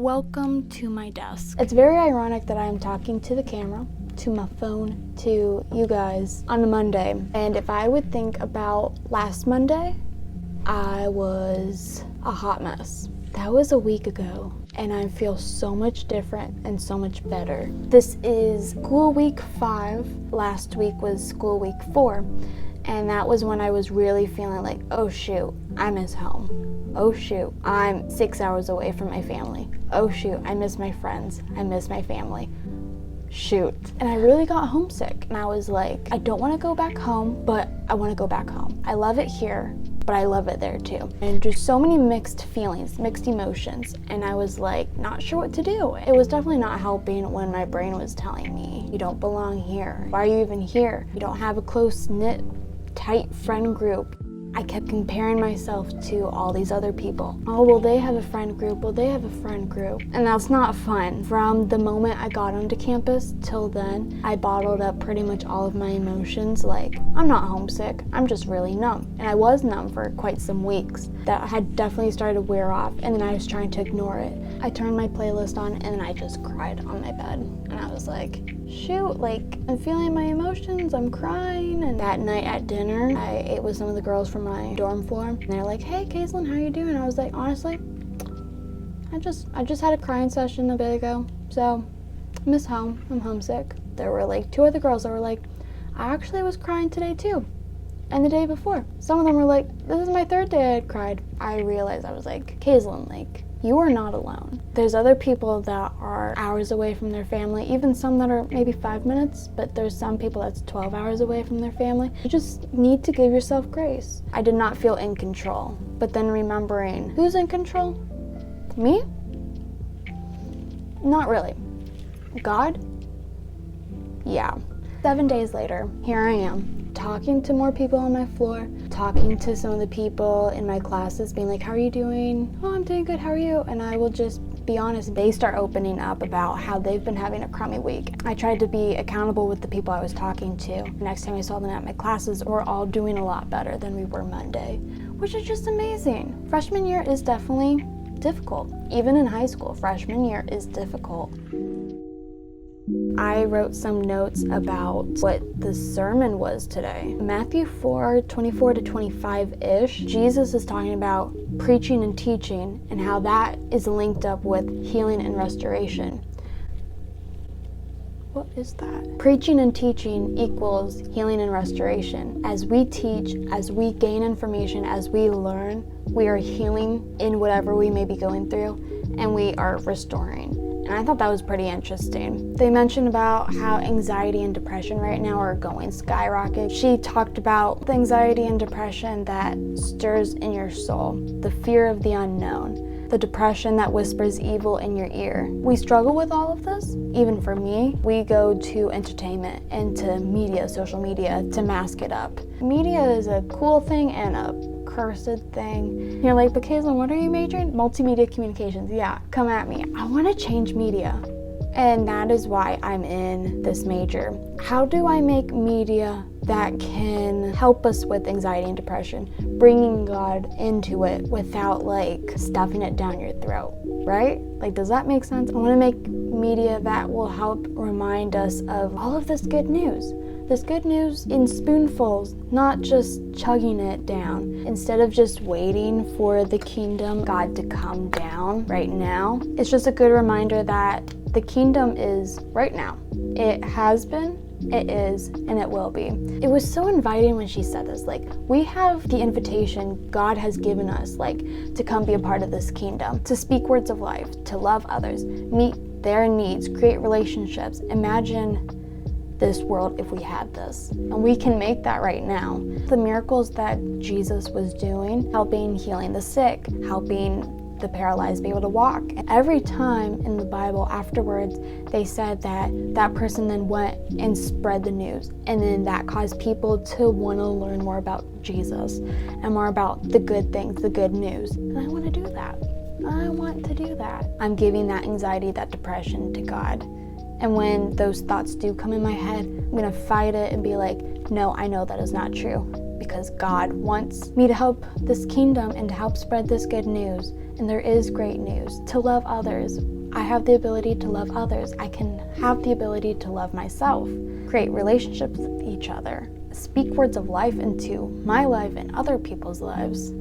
Welcome to my desk. It's very ironic that I am talking to the camera, to my phone, to you guys on a Monday. And if I would think about last Monday, I was a hot mess. That was a week ago, and I feel so much different and so much better. This is school week 5. Last week was school week 4. And that was when I was really feeling like, oh shoot, I miss home. Oh shoot, I'm 6 hours away from my family. Oh shoot, I miss my friends. I miss my family. Shoot. And I really got homesick. And I was like, I don't want to go back home, but I want to go back home. I love it here, but I love it there too. And just so many mixed feelings, mixed emotions. And I was like, not sure what to do. It was definitely not helping when my brain was telling me, you don't belong here. Why are you even here? You don't have a close-knit, tight friend group. I kept comparing myself to all these other people. Oh, well, they have a friend group. Well, they have a friend group. And that's not fun. From the moment I got onto campus till then, I bottled up pretty much all of my emotions. Like, I'm not homesick. I'm just really numb. And I was numb for quite some weeks. That had definitely started to wear off, and then I was trying to ignore it. I turned my playlist on, and then I just cried on my bed. And I was like, shoot, like, I'm feeling my emotions, I'm crying. And that night at dinner, I ate with some of the girls from my dorm floor, and they're like, hey, Kaitlyn, how you doing? I was like, honestly, I just had a crying session a bit ago, so I miss home, I'm homesick. There were like 2 other girls that were like, I actually was crying today too, and the day before. Some of them were like, this is my 3rd day I'd cried. I realized, I was like, Kaitlyn, like, you are not alone. There's other people that are hours away from their family, even some that are maybe 5 minutes, but there's some people that's 12 hours away from their family. You just need to give yourself grace. I did not feel in control, but then remembering, who's in control? Me? Not really. God? Yeah. 7 days later, here I am, talking to more people on my floor, talking to some of the people in my classes, being like, how are you doing? Oh, I'm doing good, how are you? And I will just be honest, they start opening up about how they've been having a crummy week. I tried to be accountable with the people I was talking to. Next time I saw them at my classes, we're all doing a lot better than we were Monday, which is just amazing. Freshman year is definitely difficult. Even in high school, freshman year is difficult. I wrote some notes about what the sermon was today. Matthew 4:24-25-ish, Jesus is talking about preaching and teaching and how that is linked up with healing and restoration. What is that? Preaching and teaching equals healing and restoration. As we teach, as we gain information, as we learn, we are healing in whatever we may be going through, and we are restoring. And I thought that was pretty interesting. They mentioned about how anxiety and depression right now are going skyrocket. She talked about the anxiety and depression that stirs in your soul, the fear of the unknown, the depression that whispers evil in your ear. We struggle with all of this. Even for me, we go to entertainment and to media, social media, to mask it up. Media is a cool thing and a cursed thing. You're like, but Kaitlyn, what are you majoring? Multimedia communications. Yeah, come at me. I want to change media. And that is why I'm in this major. How do I make media that can help us with anxiety and depression, bringing God into it without like stuffing it down your throat, right? Like, does that make sense? I want to make media that will help remind us of all of this good news. This good news in spoonfuls, not just chugging it down. Instead of just waiting for the kingdom God to come down right now, it's just a good reminder that the kingdom is right now. It has been, it is, and it will be. It was so inviting when she said this, like, we have the invitation God has given us, like, to come be a part of this kingdom, to speak words of life, to love others, meet their needs, create relationships. Imagine this world if we had this, and we can make that right now. The miracles that Jesus was doing, helping healing the sick, helping the paralyzed be able to walk. And every time in the Bible afterwards, they said that that person then went and spread the news, and then that caused people to want to learn more about Jesus and more about the good things, the good news. And I want to do that. I want to do that. I'm giving that anxiety, that depression to God. And when those thoughts do come in my head, I'm going to fight it and be like, no, I know that is not true, because God wants me to help this kingdom and to help spread this good news. And there is great news, to love others. I have the ability to love others. I can have the ability to love myself, create relationships with each other, speak words of life into my life and other people's lives.